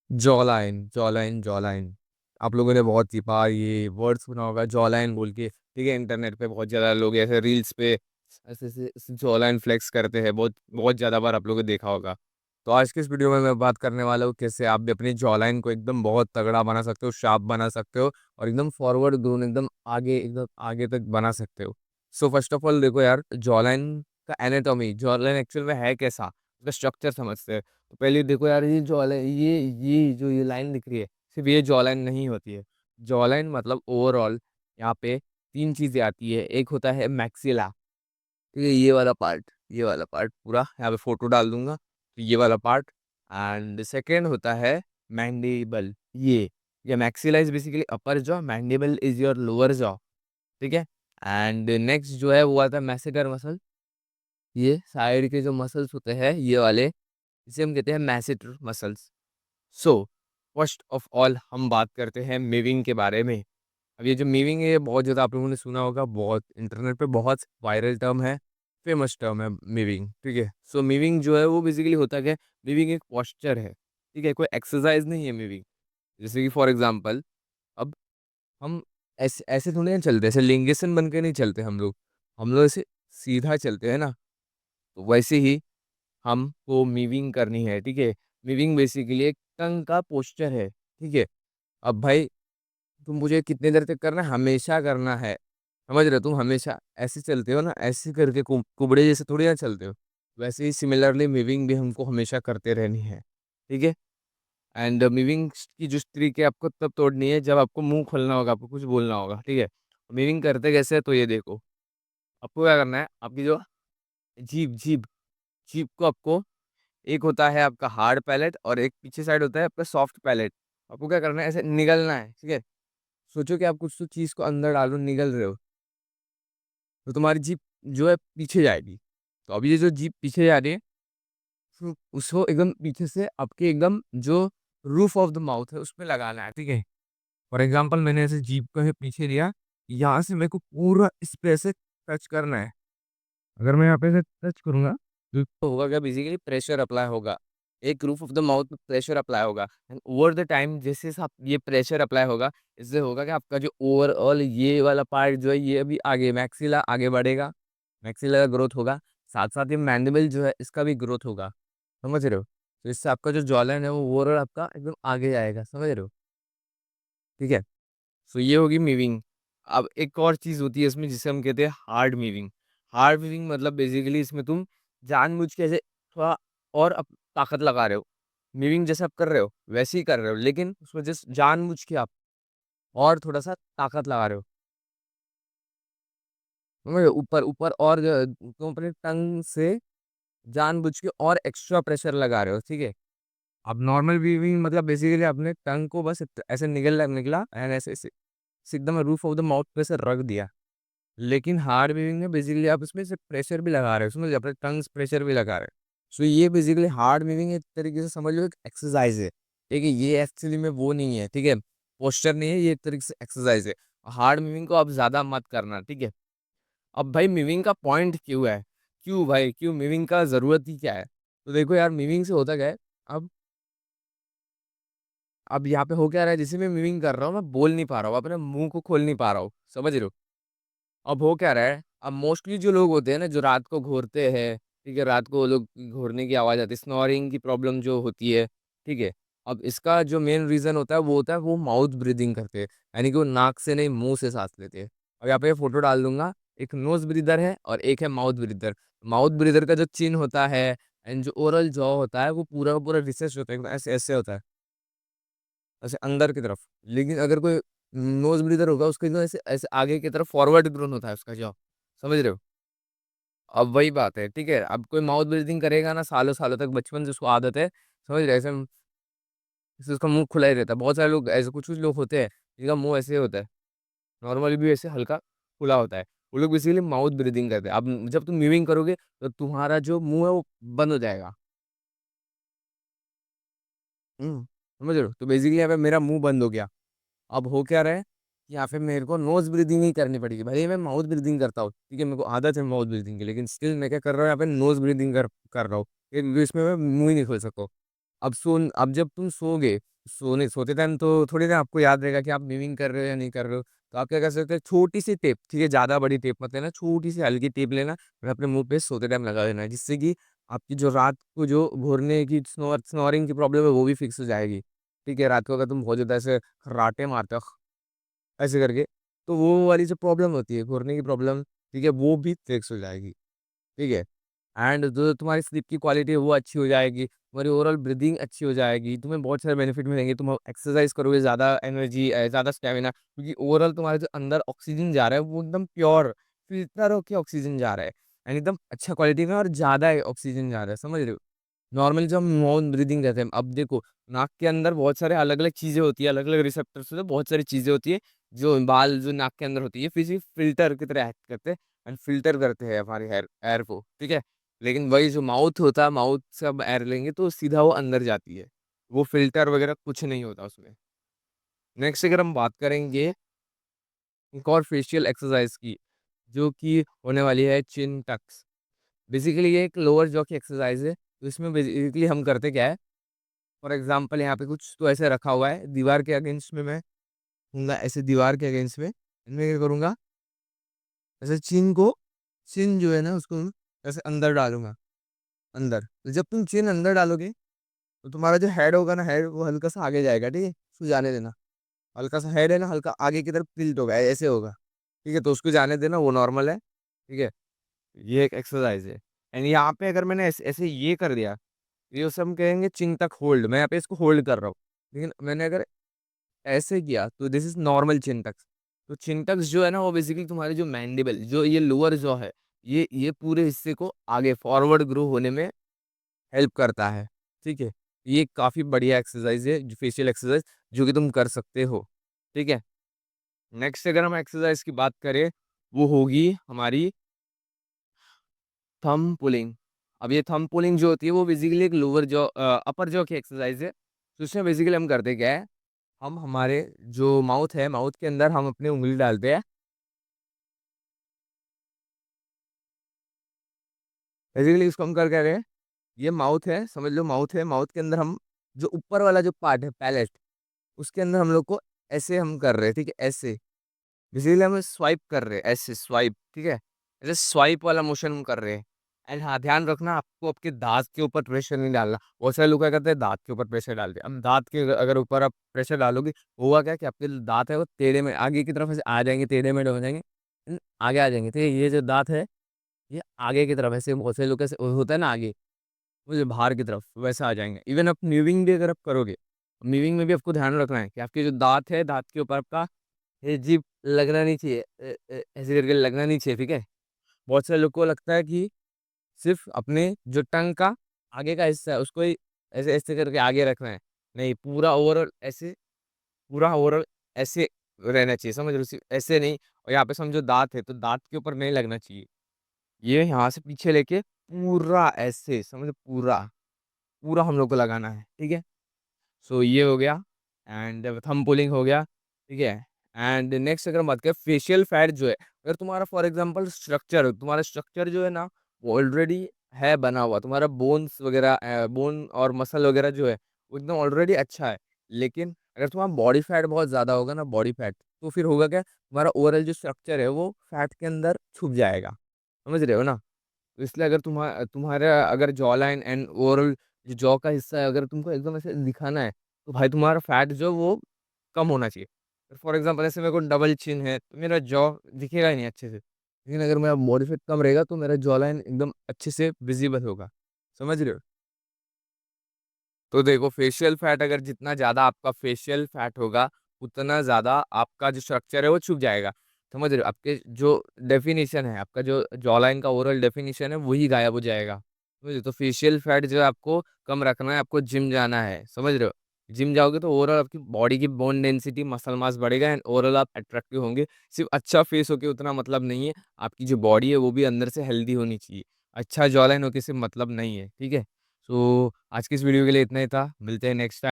Jaw line, jaw line, jaw line. आप लोगों ने बहुत ही बार ये वर्ड सुना होगा जॉ लाइन बोल के, ठीक है? इंटरनेट पे बहुत ज़्यादा लोग ऐसे रील्स पे ऐसे जॉ लाइन फ्लेक्स करते हैं, बहुत बहुत ज़्यादा बार आप लोगों ने देखा होगा। तो आज की इस वीडियो में मैं बात करने वाला हूँ कैसे आप भी अपनी जॉ लाइन को एकदम बहुत तगड़ा बना सकते हो, शार्प बना सकते हो और एकदम फॉरवर्ड ग्रोन एकदम आगे तक बना सकते हो। सो फर्स्ट ऑफ ऑल देखो यार, जॉ लाइन का एनाटॉमी, जॉ लाइन एक्चुअल में है कैसा, उसका स्ट्रक्चर समझते हैं। तो पहले देखो यार, ये जॉ लाइन, ये जो ये लाइन दिख रही है, सिर्फ ये जॉ लाइन नहीं होती है। जॉ लाइन मतलब ओवरऑल यहाँ पे तीन चीजें आती है। एक होता है मैक्सिला, ठीक है? ये वाला पार्ट पूरा यहाँ पे फोटो डाल दूंगा, तो ये वाला पार्ट। एंड सेकेंड होता है मैंडिबल। ये maxilla is basically upper jaw, mandible is your lower jaw, ठीक है? एंड नेक्स्ट जो है वो आता है मैसेटर मसल। ये साइड के जो मसल्स होते हैं ये वाले, इसे हम कहते हैं masseter muscles. So first of all हम बात करते हैं मीविंग के बारे में। अब ये जो मीविंग है ये बहुत ज़्यादा आप लोगों ने सुना होगा, बहुत इंटरनेट पे बहुत वायरल टर्म है, फेमस टर्म है मीविंग, ठीक है? सो मीविंग जो है वो बेसिकली होता क्या है, मीविंग एक पोस्चर है, ठीक है? कोई एक्सरसाइज नहीं है मीविंग। जैसे कि फॉर एग्जांपल, अब हम ऐसे ऐसे थोड़ी ना चलते, ऐसे लिंगेसन बन के नहीं चलते हम लोग ऐसे सीधा चलते हैं ना। तो वैसे ही हमको मीविंग करनी है, ठीक है? मीविंग बेसिकली एक टंग का पोस्चर है, ठीक है? अब भाई, तुम मुझे कितने देर तक करना है, हमेशा करना है, समझ रहे हो? तुम हमेशा ऐसे चलते हो ना, ऐसे करके कुबड़े जैसे थोड़ी ना चलते हो। वैसे ही सिमिलरली मीविंग भी हमको हमेशा करते रहनी है, ठीक है? एंड मीविंग की जो ट्रिक है आपको तब तोड़नी है जब आपको मुंह खोलना होगा, आपको कुछ बोलना होगा, ठीक है? मीविंग करते कैसे है, तो ये देखो, आपको क्या करना है, आपकी जो जीभ जीभ जीभ को आपको, एक होता है आपका हार्ड पैलेट और एक पीछे साइड होता है आपका सॉफ्ट पैलेट। आपको क्या करना है, ऐसे निगलना है, ठीक है? सोचो कि आप कुछ तो चीज़ को अंदर डालो, निगल रहे हो, तो तुम्हारी जीभ जो है पीछे जाएगी। तो अभी ये जो जीभ पीछे जा रही है, तो उसको एकदम पीछे से आपके एकदम जो रूफ ऑफ द माउथ है उसमें लगाना है, ठीक है? फॉर एग्जाम्पल, मैंने ऐसे जीभ को है पीछे लिया, यहाँ से मेरे को पूरा इस पे ऐसे टच करना है। अगर मैं यहाँ पे ऐसे टच करूंगा तो होगा क्या, बेसिकली प्रेशर अप्लाई होगा, एक रूफ ऑफ द माउथ पे प्रेशर अप्लाई होगा। एंड ओवर द टाइम जैसे आप ये प्रेशर अप्लाई होगा, इससे होगा कि आपका जो ओवरऑल ये वाला पार्ट जो है ये अभी आगे मैक्सिला आगे बढ़ेगा, मैक्सिला का ग्रोथ होगा। साथ साथ ये मैंडिबल जो है इसका भी ग्रोथ होगा, समझ रहे हो? तो इससे आपका जो जॉलाइन है वो ओवरऑल आपका एकदम आगे आएगा, समझ रहे हो? ठीक है? सो ये होगी मीविंग। अब एक और चीज़ होती है इसमें जिसे हम कहते हैं हार्ड मीविंग। हार्ड मीविंग मतलब बेसिकली इसमें तुम जानबूझ के ऐसे थोड़ा और ताकत लगा रहे हो। मीविंग जैसे आप कर रहे हो वैसे ही कर रहे हो, लेकिन उसमें जस्ट जानबूझ के आप और थोड़ा-सा ताकत लगा रहे हो। समझ रहे हो? ऊपर ऊपर और तुम अपने टंग से जानबूझ के और एक्स्ट्रा प्रेशर लगा रहे हो, ठीक है? अब नॉर्मल वीविंग मतलब बेसिकली आपने टंग को बस ऐसे निगला एंड ऐसे ऐसे एकदम रूफ ऑफ द माउथ पे से रख दिया। लेकिन हार्ड वीविंग में बेसिकली आप उसमें से प्रेशर भी लगा रहे हो, समझ, अपने टंग्स प्रेशर भी लगा रहे हो। सो ये बेसिकली हार्ड वीविंग एक तरीके से समझ लो एक एक्सरसाइज है, ठीक है? ये एक्चुअली में वो नहीं है, ठीक है? पोस्चर नहीं है, ये एक तरीके से एक्सरसाइज है। हार्ड वीविंग को आप ज्यादा मत करना, ठीक है? अब भाई मीविंग का पॉइंट क्यों है, क्यों भाई, क्यों मीविंग का जरूरत ही क्या है? तो देखो यार, मीविंग से होता क्या है, अब अब यहाँ पे हो क्या रहा है, जैसे मैं मीविंग कर रहा हूँ मैं बोल नहीं पा रहा हूँ, अपने मुंह को खोल नहीं पा रहा हूँ, समझ रहे हो? अब हो क्या रहा है, अब मोस्टली जो लोग होते हैं ना जो रात को घूरते हैं, ठीक है? रात को वो लोग घूरने की आवाज़ आती है, स्नोरिंग की प्रॉब्लम जो होती है, ठीक है? अब इसका जो मेन रीज़न होता है वो होता है वो माउथ ब्रीदिंग करते हैं, यानी कि वो नाक से नहीं मुंह से सांस लेते हैं। अब यहाँ पे फोटो डाल दूंगा, एक नोज ब्रीदर है और एक है माउथ ब्रीदर। माउथ ब्रीदर का जो चिन होता है एंड जो ओरल जॉ होता है वो पूरा का पूरा रिसेस होता है, एकदम ऐसे ऐसे होता है, ऐसे अंदर की तरफ। लेकिन अगर कोई नोज ब्रीदर होगा उसके एकदम ऐसे ऐसे आगे की तरफ फॉरवर्ड ग्रोन होता है उसका जॉ, समझ रहे हो? अब वही बात है, ठीक है? अब कोई माउथ ब्रीथिंग करेगा ना सालों सालों तक, बचपन से उसको आदत है, समझ रहे? ऐसे ऐसे उसका मुंह खुला ही रहता है। बहुत सारे लोग ऐसे, कुछ कुछ लोग होते हैं जिनका मुंह ऐसे होता है, नॉर्मली भी ऐसे हल्का खुला होता है, वो लोग बेसिकली माउथ ब्रीथिंग करते हैं। अब जब तुम म्यूविंग करोगे तो तुम्हारा जो मुंह है वो बंद हो जाएगा। समझ रहे हो? तो बेसिकली यहाँ पे मेरा मुंह बंद हो गया। अब हो क्या रहा है कि यहाँ पे मेरे को नोज ब्रीदिंग ही करनी पड़ेगी, भले ही मैं माउथ ब्रीदिंग करता हूँ, ठीक है? मेरे को आदत है माउथ ब्रीदिंग की, लेकिन स्टिल मैं क्या कर रहा हूँ, यहाँ पे नोज ब्रीदिंग कर कर रहा हूँ, इसमें मैं मुंह ही नहीं खोल सकता हूँ। अब जब तुम सोओगे, सोते टाइम तो थोड़ी ना आपको याद रहेगा कि आप मीमिंग कर रहे हो या नहीं कर रहे हो। तो आप क्या कर सकते हैं, छोटी सी टेप, ठीक है, ज़्यादा बड़ी टेप मत लेना, छोटी सी हल्की टेप लेना और अपने मुँह पे सोते टाइम लगा देना है, जिससे कि आपकी जो रात को जो घूरने की स्नोरिंग की प्रॉब्लम है वो भी फिक्स हो जाएगी। ठीक है, रात को अगर तुम बहुत ज़्यादा ऐसे खर्राटे मारते हो ऐसे करके, तो वो वाली जो प्रॉब्लम होती है, घूरने की प्रॉब्लम, ठीक है, वो भी फिक्स हो जाएगी। ठीक है? एंड जो तुम्हारी स्लीप की क्वालिटी है वो अच्छी हो जाएगी, तुम्हारी ओवरऑल ब्रीथिंग अच्छी हो जाएगी, तुम्हें बहुत सारे बेनिफिट मिलेंगे, तुम एक्सरसाइज करोगे, ज़्यादा एनर्जी ज़्यादा स्टैमिना, क्योंकि ओवरऑल तुम्हारे जो अंदर ऑक्सीजन जा रहा है वो एकदम प्योर फ़िल्टर होके ऑक्सीजन जा रहा है एंड एकदम अच्छा क्वालिटी में और ज़्यादा ऑक्सीजन जा रहा है, समझ रहे हो? नॉर्मली जब हम माउथ ब्रीथिंग रहते हैं, अब देखो नाक के अंदर बहुत सारे अलग-अलग चीज़ें होती है, अलग-अलग रिसेप्टर्स होते हैं, बहुत सारी चीज़ें होती है, जो बाल जो नाक के अंदर होती है, फिर फ़िल्टर की तरह एक्ट करते हैं एंड फ़िल्टर करते हैं हमारे एयर एयर को, ठीक है? लेकिन वही जो माउथ होता है, माउथ से अब एयर लेंगे तो सीधा वो अंदर जाती है। वो फ़िल्टर वगैरह कुछ नहीं होता उसमें। नेक्स्ट अगर हम बात करेंगे एक और फेशियल एक्सरसाइज़ की, जो कि होने वाली है चिन टक्स। बेसिकली ये एक लोअर जॉ की एक्सरसाइज़ है। तो इसमें बेसिकली हम करते क्या है, फॉर एग्ज़ाम्पल यहाँ पे कुछ तो ऐसे रखा हुआ है, दीवार के अगेंस्ट में मैं हूँगा, ऐसे दीवार के अगेंस्ट में, इनमें क्या करूँगा, ऐसे चिन जो है ना उसको ऐसे अंदर डालूँगा, अंदर। तो जब तुम चिन अंदर डालोगे तो तुम्हारा जो हेड होगा ना, हेड वो हल्का-सा आगे जाएगा, ठीक है? उसको जाने देना। हल्का-सा हेड है ना, हल्का आगे की तरफ टिल्ट होगा, ऐसे होगा। ठीक है? तो उसको जाने देना, वो नॉर्मल है। ठीक है? ये एक एक्सरसाइज़ है। एंड यहाँ पे अगर मैंने ऐसे ऐसे ये कर दिया, ये उसे हम कहेंगे चिन तक होल्ड। मैं यहाँ पे इसको होल्ड कर रहा हूँ। लेकिन मैंने अगर ऐसे किया तो this is normal chin tucks. तो चिन टक्स जो है ना, वो बेसिकली तुम्हारी जो मैंडिबल, जो ये लोअर जॉ है, ये पूरे हिस्से को आगे फॉरवर्ड ग्रो होने में हेल्प करता है, ठीक है? ये काफ़ी बढ़िया एक्सरसाइज़ है, जो फेशियल एक्सरसाइज़, जो कि तुम कर सकते हो, ठीक है? नेक्स्ट अगर हम एक्सरसाइज़ की बात करें, वो होगी हमारी थंब पुलिंग। अब ये थंब पुलिंग जो होती है वो बेसिकली एक अपर जॉ की एक्सरसाइज़ है। तो इसमें बेसिकली हम करते क्या है, हम हमारे जो माउथ है, माउथ के अंदर हम अपनी उँगली डालते हैं। बेसिकली इसको हम कर क्या रहे हैं, ये माउथ है, समझ लो माउथ है, माउथ के अंदर हम जो ऊपर वाला जो पार्ट है, पैलेट, उसके अंदर हम लोग को ऐसे हम कर रहे हैं, ठीक है? ऐसे। बेसिकली हम स्वाइप कर रहे हैं, ऐसे स्वाइप, ठीक है? ऐसे स्वाइप वाला मोशन हम कर रहे हैं। एंड हाँ, ध्यान रखना आपको आपके दाँत के ऊपर प्रेशर नहीं डालना। बहुत सारे लोग क्या करते हैं, दाँत के ऊपर प्रेशर डालते हैं। अब दाँत के अगर ऊपर आप प्रेशर डालोगे, होगा क्या कि आपके जो दाँत है वो टेढ़े में आगे की तरफ ऐसे आ जाएँगे, टेढ़े-मेढ़े हो जाएँगे, आगे आ जाएँगे, ठीक है? ये जो दाँत है, ये आगे की तरफ ऐसे बहुत से लोग ऐसे होता है ना आगे, वो जो बाहर की तरफ वैसा आ जाएँगे। इवन आप न्यूइंग भी अगर आप करोगे, न्यूइंग में भी आपको ध्यान रखना है कि आपके जो दाँत है, दाँत के ऊपर आपका ये जीभ लगना नहीं चाहिए, ऐसे करके लगना नहीं चाहिए, ठीक है? बहुत सारे लोग को लगता है कि सिर्फ़ अपने जो टंग का आगे का हिस्सा है, उसको ही ऐसे-ऐसे करके आगे रखना है। नहीं, पूरा ओवरऑल ऐसे रहना चाहिए, समझ रहे हो? सिर्फ़ ऐसे नहीं, और यहाँ पे समझो दाँत है, तो दाँत के ऊपर नहीं लगना चाहिए। ये यहाँ से पीछे लेके पूरा ऐसे समझो, पूरा हम लोग को लगाना है, ठीक है? सो ये हो गया एंड थंब पुलिंग हो गया, ठीक है? एंड नेक्स्ट अगर हम बात करें फेशियल फैट जो है, अगर तुम्हारा फॉर एग्ज़ाम्पल तुम्हारा स्ट्रक्चर जो है ना, वो ऑलरेडी है बना हुआ, तुम्हारा बोन्स वगैरह बोन और मसल वगैरह जो है, वो एकदम ऑलरेडी अच्छा है। लेकिन अगर तुम्हारा बॉडी फैट बहुत ज़्यादा होगा ना, बॉडी फैट, तो फिर होगा क्या, तुम्हारा ओवरऑल जो स्ट्रक्चर है, वो फैट के अंदर छुप जाएगा। समझ रहे हो ना? तो इसलिए अगर तुम्हारा अगर जॉ लाइन एंड ओवरऑल जो जॉ का हिस्सा है, अगर तुमको एकदम ऐसे दिखाना है, तो भाई तुम्हारा फैट जो वो कम होना चाहिए। फॉर एग्ज़ाम्पल ऐसे मेरे को डबल चिन है, तो मेरा जॉ दिखेगा ही नहीं अच्छे से। लेकिन अगर मेरा बॉडी फैट कम रहेगा, तो मेरा जॉ लाइन एकदम अच्छे से विज़िबल होगा। समझ रहे हो? तो देखो फेशियल फैट, अगर जितना ज़्यादा आपका फेशियल फैट होगा, उतना ज़्यादा आपका जो स्ट्रक्चर है वो छुप जाएगा। समझ रहे हो? आपके जो डेफ़िनिशन है, आपका जो जॉ लाइन का ओवरऑल डेफ़िनिशन है, वही गायब हो जाएगा। समझ रहे हो? तो फेशियल फैट जो है आपको कम रखना है, आपको जिम जाना है। समझ रहे हो? जिम जाओगे तो ओवरऑल आपकी बॉडी की बोन डेंसिटी, मसल मास बढ़ेगा एंड ओवरऑल आप अट्रैक्टिव होंगे। सिर्फ़ अच्छा फेस होके उतना मतलब नहीं है, आपकी जो बॉडी है वो भी अंदर से हेल्दी होनी चाहिए। अच्छा जॉ लाइन होके सिर्फ़ मतलब नहीं है। ठीक है? सो आज की इस वीडियो के लिए इतना ही था। मिलते हैं नेक्स्ट टाइम।